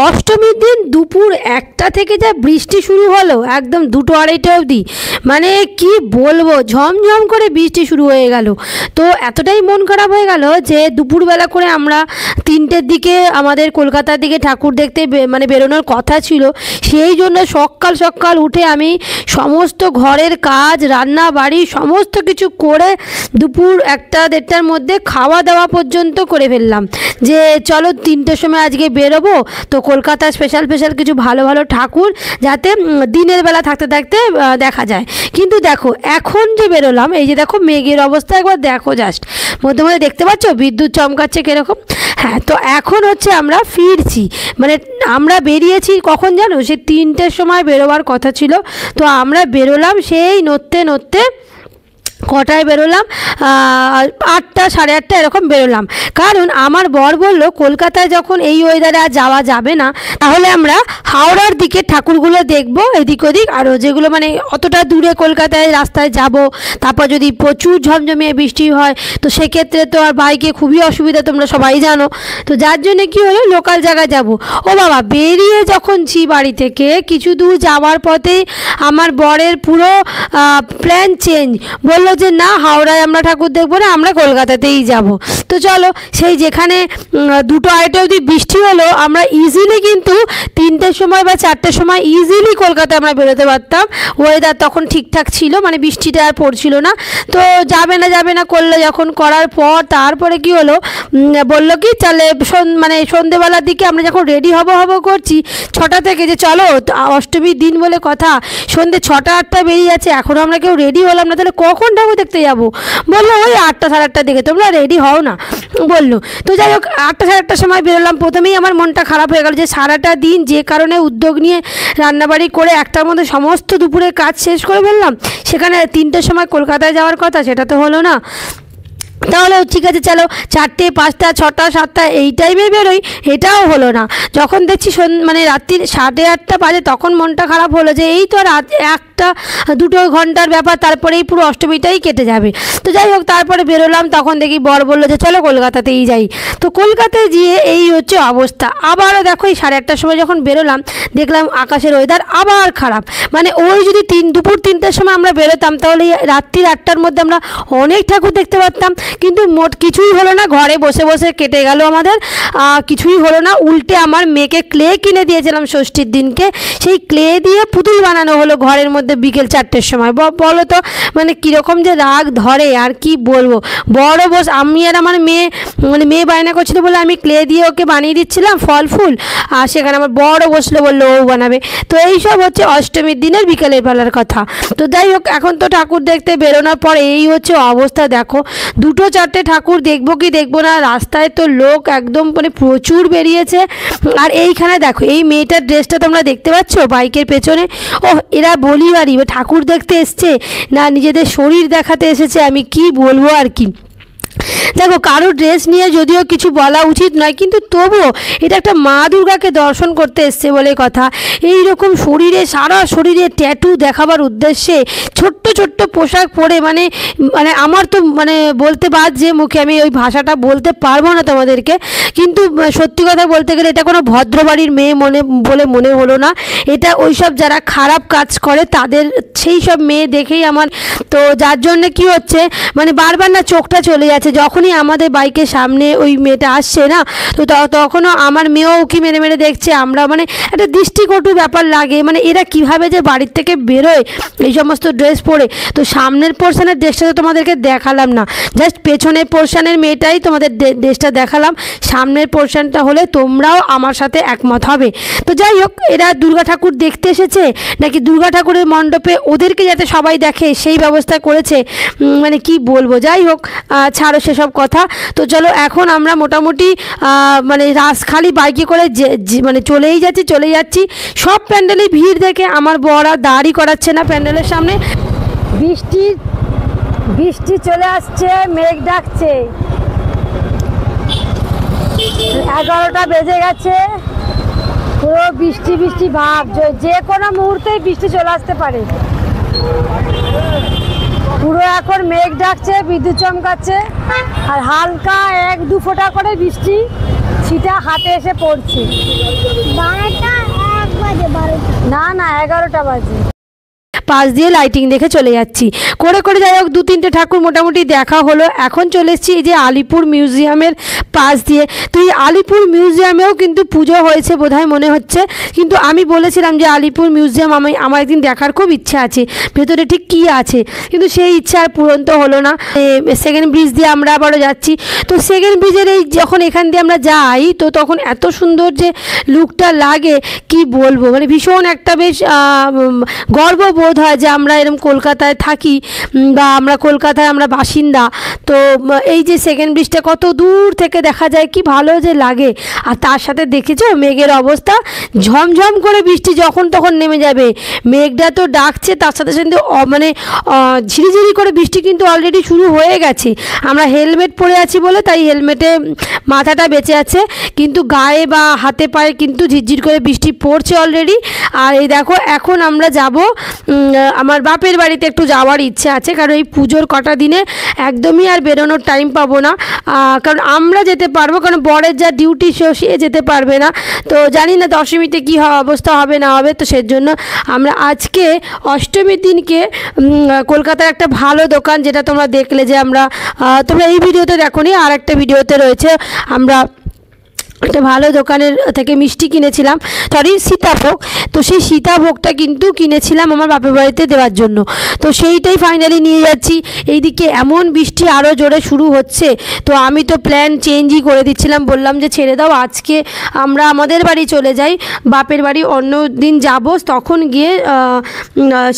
অষ্টমীর দিন দুপুর 1টা থেকে যা বৃষ্টি শুরু হলো একদম 2টো 2:30 অবধি, মানে কি বলবো, ঝমঝম করে বৃষ্টি শুরু হয়ে গেল। তো এতটাই মন খারাপ হয়ে গেল যে দুপুরবেলা করে আমরা 3টের দিকে আমাদের কলকাতার দিকে ঠাকুর দেখতে মানে বেরোনোর কথা ছিল। সেই জন্য সকাল সকাল উঠে আমি সমস্ত ঘরের কাজ, রান্না বাড়ি সমস্ত কিছু করে দুপুর 1টা 1:30টার মধ্যে খাওয়া দাওয়া পর্যন্ত করে ফেললাম যে চলো 3টের সময় আজকে বেরোবো, তো কলকাতার স্পেশাল স্পেশাল কিছু ভালো ভালো ঠাকুর যাতে দিনের বেলা থাকতে থাকতে দেখা যায়। কিন্তু দেখো এখন যে বেরোলাম, এই যে দেখো মেঘের অবস্থা একবার দেখো, জাস্ট মধ্যে মধ্যে দেখতে পাচ্ছ বিদ্যুৎ চমকাচ্ছে কীরকম। হ্যাঁ, তো এখন হচ্ছে আমরা ফিরছি, মানে আমরা বেরিয়েছি কখন জানো, সে 3টের সময় বেরোবার কথা ছিল। তো আমরা বেরোলাম সেই নড়তে নড়তে, কটায় বেরোলাম, 8টা 8:30 এরকম বেরোলাম। কারণ আমার বর বলল কলকাতায় যখন এই ওয়েদারে আর যাওয়া যাবে না, তাহলে আমরা হাওড়ার দিকে ঠাকুরগুলো দেখবো এদিক ওদিক, আরও যেগুলো মানে অতটা দূরে কলকাতায় রাস্তায় যাব, তারপর যদি প্রচুর ঝমঝমিয়ে বৃষ্টি হয় তো সেক্ষেত্রে তো আর বাইকে খুবই অসুবিধা, তোমরা সবাই জানো। তো যার জন্য কি হলো, লোকাল জায়গায় যাব। ও বাবা, বেরিয়ে যখন বাড়ি থেকে কিছু দূর যাওয়ার পথে আমার বরের পুরো প্ল্যান চেঞ্জ, বললো যে না হাওড়ায় আমরা ঠাকুর দেখবো না, আমরা কলকাতাতেই যাব। তো চলো, সেই যেখানে 2টো 2:30 অবধি বৃষ্টি হলো, আমরা ইজিলি কিন্তু 3টের সময় বা 4টের সময় ইজিলি কলকাতায় আমরা বেরোতে পারতাম। ওয়েদার তখন ঠিকঠাক ছিল, মানে বৃষ্টিটা আর পড়ছিল না। তো যাবে না করলে, যখন করার পর তারপরে কি হলো, বললো কি চলে মানে সন্ধেবেলার দিকে আমরা যখন রেডি হব করছি 6টা থেকে, যে চলো অষ্টমীর দিন বলে কথা, সন্ধে 6টা 8টা বেরিয়ে যাচ্ছে, এখনও আমরা কেউ রেডি হলাম না, তাহলে কখন ঠাকুর দেখতে যাবো? বললো ওই 8টা 8:30টার দিকে, তোমরা রেডি হও না বললো। তো যাই হোক 8টা 8:30টার সময় বেরোলাম। প্রথমেই আমার মনটা খারাপ হয়ে গেল যে সারাটা দিন যে কারণে উদ্যোগ নিয়ে রান্নাবাড়ি করে 1টার মধ্যে সমস্ত দুপুরের কাজ শেষ করে ফেললাম, সেখানে 3টের সময় কলকাতায় যাওয়ার কথা, সেটা তো হলো না। তাহলে ঠিক আছে চলো 4টে 5টা 6টা 7টা এই টাইমে বেরোই, এটাও হলো না। যখন দেখছি মানে রাত্রির 8:30 বাজে, তখন মনটা খারাপ হলো যে এই তো আর 1-2 ঘন্টার ব্যাপার, তারপরেই পুরো অষ্টমীটাই কেটে যাবে। তো যাই হোক তারপরে বেরোলাম, তখন দেখি বর বললো যে চলো কলকাতাতেই যাই। তো কলকাতায় গিয়ে এই হচ্ছে অবস্থা। আবারও দেখো এই 8:30টার সময় যখন বেরোলাম, দেখলাম আকাশের ওয়েদার আবার খারাপ। মানে ওই যদি দুপুর 3টের সময় আমরা বেরোতাম, তাহলে রাত্রির 8টার মধ্যে আমরা অনেক ঠাকুর দেখতে পারতাম। কিন্তু মোট কিছুই হলো না, ঘরে বসে বসে কেটে গেল আমাদের, কিছুই হলো না। উল্টে আমার মেয়েকে ক্লে কিনে দিয়েছিলাম ষষ্ঠীর দিনকে, সেই ক্লে দিয়ে পুতুল বানানো হলো ঘরের মধ্যে বিকেল 4টের সময়। বলো তো মানে কীরকম যে রাগ ধরে, আর কি বলবো। বড় বস আমি আর আমার মেয়ে, মানে মেয়ে বায়না করছিল বলে আমি ক্লে দিয়ে ওকে বানিয়ে দিচ্ছিলাম ফল ফুল, আর সেখানে আমার বড় বসলে বললো ও বানাবে। তো এইসব হচ্ছে অষ্টমীর দিনের বিকেলের বেলার কথা। তো যাই হোক এখন তো ঠাকুর দেখতে বেরোনোর পর এই হচ্ছে অবস্থা। দেখো 2টো 4টে ঠাকুর দেখবো কি দেখবো না, রাস্তায় তো লোক একদম মানে প্রচুর বেরিয়েছে। আর এইখানে দেখো এই মেয়েটার ড্রেসটা তোমরা দেখতে পাচ্ছ বাইকের পেছনে, ও এরা বলি বাড়ি ঠাকুর দেখতে এসছে না নিজেদের শরীর দেখাতে এসেছে, আমি কি বলবো আর কি। দেখো কারোর ড্রেস নিয়ে যদিও কিছু বলা উচিত নয়, কিন্তু তবুও এটা একটা মা দুর্গাকে দর্শন করতে এসছে বলে কথা। এই রকম শরীরে সারা শরীরে ট্যাটু দেখাবার উদ্দেশ্যে ছোট্ট ছোট্ট পোশাক পরে, মানে মানে আমার তো মানে বলতে বাদ যে মুখে, আমি ওই ভাষাটা বলতে পারবো না তোমাদেরকে, কিন্তু সত্যি কথা বলতে গেলে এটা কোনো ভদ্রবাড়ির মেয়ে বলে মনে হলো না। এটা ওইসব যারা খারাপ কাজ করে তাদের সেই সব মেয়ে দেখেই আমার, তো যার জন্য কি হচ্ছে মানে বারবার না চোখটা চলে যাচ্ছে। যখনই আমাদের বাইকের সামনে ওই মেয়েটা আসছে না, তো তখনও আমার মেয়েও উকি মেরে মেরে দেখছে। আমরা মানে একটা দৃষ্টিকটু ব্যাপার লাগে, মানে এরা কিভাবে যে বাড়ির থেকে বেরোয় এই সমস্ত ড্রেস পরে। তো সামনের পোর্শনের ড্রেসটা তো তোমাদেরকে দেখালাম না, জাস্ট পেছনের পোর্শনের মেয়েটাই তোমাদের ড্রেসটা দেখালাম। সামনের পোর্শনটা হলে তোমরাও আমার সাথে একমত হবে। তো যাই হোক এরা দুর্গা ঠাকুর দেখতে এসেছে নাকি দুর্গা ঠাকুরের মণ্ডপে ওদেরকে যাতে সবাই দেখে সেই ব্যবস্থা করেছে, মানে কি বলবো। যাই হোক ছাড়ো সেসব কথা। তো চলো এখন আমরা মোটামুটি মানে খালি বাইকে করে মানে চলেই যাচ্ছি। সব প্যান্ডেলে ভিড় দেখে আমার বর আর দাঁড়ি করাচ্ছে না প্যান্ডেলের সামনে। বৃষ্টি চলে আসছে, মেঘ ডাকছে, 11টা বেজে গেছে, পুরো বৃষ্টি ভাব, যে কোনো মুহূর্তেই বৃষ্টি চলে আসতে পারে। পুরো এখন মেঘ ডাকছে, বিদ্যুৎ চমকাচ্ছে, আর হালকা 1-2 ফোঁটা করে বৃষ্টি সেটা হাতে এসে পড়ছে। 12টা 1 বাজে, 12টা না না 11টা বাজে। পাশ দিয়ে লাইটিং দেখে চলে যাচ্ছি করে করে, যাই হোক 2-3টে ঠাকুর মোটামুটি দেখা হলো। এখন চলে এসেছি এই যে আলিপুর মিউজিয়ামের পাশ দিয়ে। তো এই আলিপুর মিউজিয়ামেও কিন্তু পুজো হয়েছে বোধহয় মনে হচ্ছে, কিন্তু আমি বলেছিলাম যে আলিপুর মিউজিয়াম আমার একদিন দেখার খুব ইচ্ছা আছে, ভেতরে ঠিক কী আছে, কিন্তু সেই ইচ্ছা আর পূরণ তো হলো না। সেকেন্ড ব্রিজ দিয়ে আমরা আবারও যাচ্ছি। তো সেকেন্ড ব্রিজের এই যখন এখান দিয়ে আমরা যাই তো তখন এত সুন্দর যে লুকটা লাগে কি বলবো, মানে ভীষণ একটা বেশ গর্ববোধ হয় যে আমরা এরকম কলকাতায় থাকি বা আমরা কলকাতায় আমরা বাসিন্দা। তো এই যে সেকেন্ড ব্রিজটা কত দূর থেকে দেখা যায়, কি ভালো যে লাগে। আর তার সাথে দেখেছো মেঘের অবস্থা, ঝমঝম করে বৃষ্টি যখন তখন নেমে যাবে। মেঘটা তো ডাকছে, তার সাথে সাথে মানে ঝিরিঝিরি করে বৃষ্টি কিন্তু অলরেডি শুরু হয়ে গেছে। আমরা হেলমেট পরে আছি বলে তাই হেলমেটে মাথাটা বেঁচে আছে, কিন্তু গায়ে বা হাতে পায়ে কিন্তু ঝিরঝির করে বৃষ্টি পড়ছে অলরেডি। আর এই দেখো এখন আমরা যাব আমার বাপের বাড়িতে, একটু যাওয়ার ইচ্ছে আছে, কারণ এই পুজোর কটা দিনে একদমই আর বেরোনোর টাইম পাবো না। কারণ আমরা যেতে পারবো, কারণ বরের যা ডিউটি সে যেতে পারবে না। তো জানি না দশমীতে কী অবস্থা হবে না হবে, তো সেজন্য আমরা আজকে অষ্টমীর দিনকে কলকাতার একটা ভালো দোকান, যেটা তোমরা দেখলে যে আমরা তোমরা এই ভিডিওতে দেখোনি, আর একটা ভিডিওতে রয়েছে, আমরা একটা ভালো দোকানের থেকে মিষ্টি কিনেছিলাম, সীতাভোগ। তো সেই সীতাভোগটা কিন্তু কিনেছিলাম আমার বাপের বাড়িতে দেওয়ার জন্য। তো সেইটাই ফাইনালি নিয়ে যাচ্ছি। এইদিকে এমন বৃষ্টি আরও জোরে শুরু হচ্ছে, তো আমি তো প্ল্যান চেঞ্জই করে দিচ্ছিলাম, বললাম যে ছেড়ে দাও, আজকে আমরা আমাদের বাড়ি চলে যাই, বাপের বাড়ি অন্য দিন যাব, তখন গিয়ে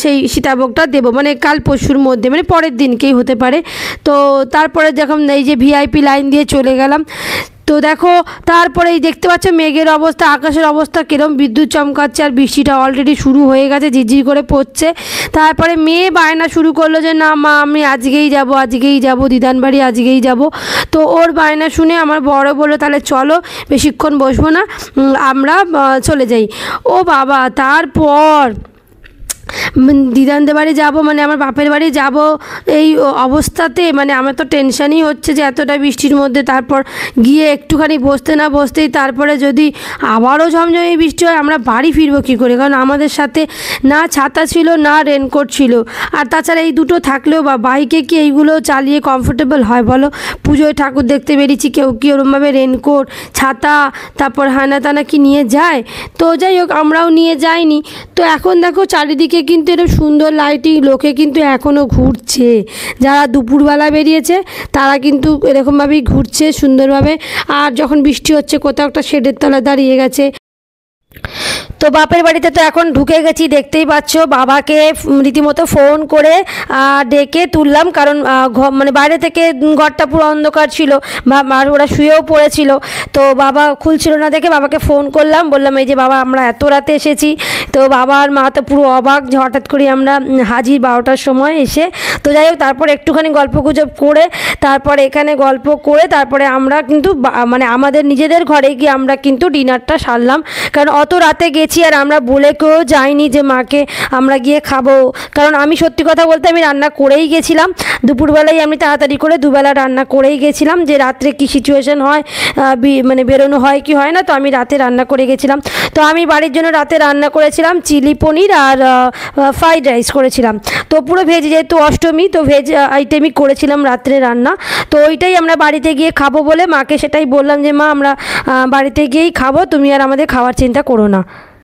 সেই সীতাভোগটা দেবো, মানে কাল পরশুর মধ্যে, মানে পরের দিনকেই হতে পারে। তো তারপরে যখন এই যে ভিআইপি লাইন দিয়ে চলে গেলাম, তো দেখো তারপরেই দেখতে পাচ্ছ মেঘের অবস্থা, আকাশের অবস্থা কীরকম, বিদ্যুৎ চমকাচ্ছে, আর বৃষ্টিটা অলরেডি শুরু হয়ে গেছে, ঝিরঝির করে পড়ছে। তারপরে মেয়ে বায়না শুরু করলো যে না মা আমি আজকেই যাব দিদান বাড়ি আজকেই যাব। তো ওর বায়না শুনে আমার বড় বললো তাহলে চলো, বেশিক্ষণ বসবো না, আমরা চলে যাই। ও বাবা, তারপর দিদানদের বাড়ি যাব, মানে আমার বাপের বাড়ি যাব, এই অবস্থাতে মানে আমার তো টেনশানই হচ্ছে যে এতটা বৃষ্টির মধ্যে তারপর গিয়ে একটুখানি বসতে না বসতেই তারপরে যদি আবারও ঝমঝমে বৃষ্টি হয়, আমরা বাড়ি ফিরবো কী করে, কারণ আমাদের সাথে না ছাতা ছিল না রেনকোট ছিল। আর তাছাড়া এই দুটো থাকলেও বা বাইকে কি এইগুলো চালিয়ে কমফোর্টেবল হয় বলো, পুজোয় ঠাকুর দেখতে বেরিয়েছি, কেউ কি ওরমভাবে রেনকোট ছাতা তারপর হানা টানা কি নিয়ে যায়। তো যাই হোক আমরাও নিয়ে যাইনি। তো এখন দেখো চারিদিকে কিন্তু এরকম সুন্দর লাইটিং, লোকে কিন্তু এখনও ঘুরছে, যারা দুপুরবেলা বেরিয়েছে তারা কিন্তু এরকমভাবেই ঘুরছে সুন্দরভাবে। আর যখন বৃষ্টি হচ্ছে কোথাও একটা শেডের তলায় দাঁড়িয়ে গেছে। তো বাপের বাড়িতে তো এখন ঢুকে গেছি, দেখতেই পাচ্ছ বাবাকে রীতিমতো ফোন করে ডেকে তুললাম, কারণ মানে বাইরে থেকে ঘরটা পুরো অন্ধকার ছিল, আর ওরা শুয়েও পড়েছিল। তো বাবা খুলছিল না দেখে বাবাকে ফোন করলাম, বললাম এই যে বাবা আমরা এত রাতে এসেছি। তো বাবা আর মা তো পুরো অবাক যে হঠাৎ করে আমরা হাজির 12টার সময় এসে। তো যাই হোক তারপর একটুখানি গল্পগুজব করে তারপরে এখানে গল্প করে তারপরে আমরা কিন্তু মানে আমাদের নিজেদের ঘরে গিয়ে আমরা কিন্তু ডিনারটা সারলাম, কারণ অত রাতে গেছি আর আমরা বলে কেউ যাইনি যে মাকে আমরা গিয়ে খাবো। কারণ আমি সত্যি কথা বলতে আমি রান্না করেই গেছিলাম, দুপুরবেলায় আমি তাড়াতাড়ি করে দুবেলা রান্না করেই গেছিলাম, যে রাত্রে কি সিচুয়েশন হয় মানে বেরোনো হয় কি হয় না, তো আমি রাতে রান্না করে গেছিলাম। তো আমি বাড়ির জন্য রাতে রান্না করেছিলাম চিলি পনির আর ফ্রাইড রাইস করেছিলাম। তো পুরো ভেজ, যেহেতু অষ্টমী তো ভেজ আইটেমই করেছিলাম রাত্রে রান্না। তো ওইটাই আমরা বাড়িতে গিয়ে খাবো বলে মাকে সেটাই বললাম যে মা আমরা বাড়িতে গিয়েই খাবো, তুমি আর আমাদের খাওয়ার চিন্তা করো না।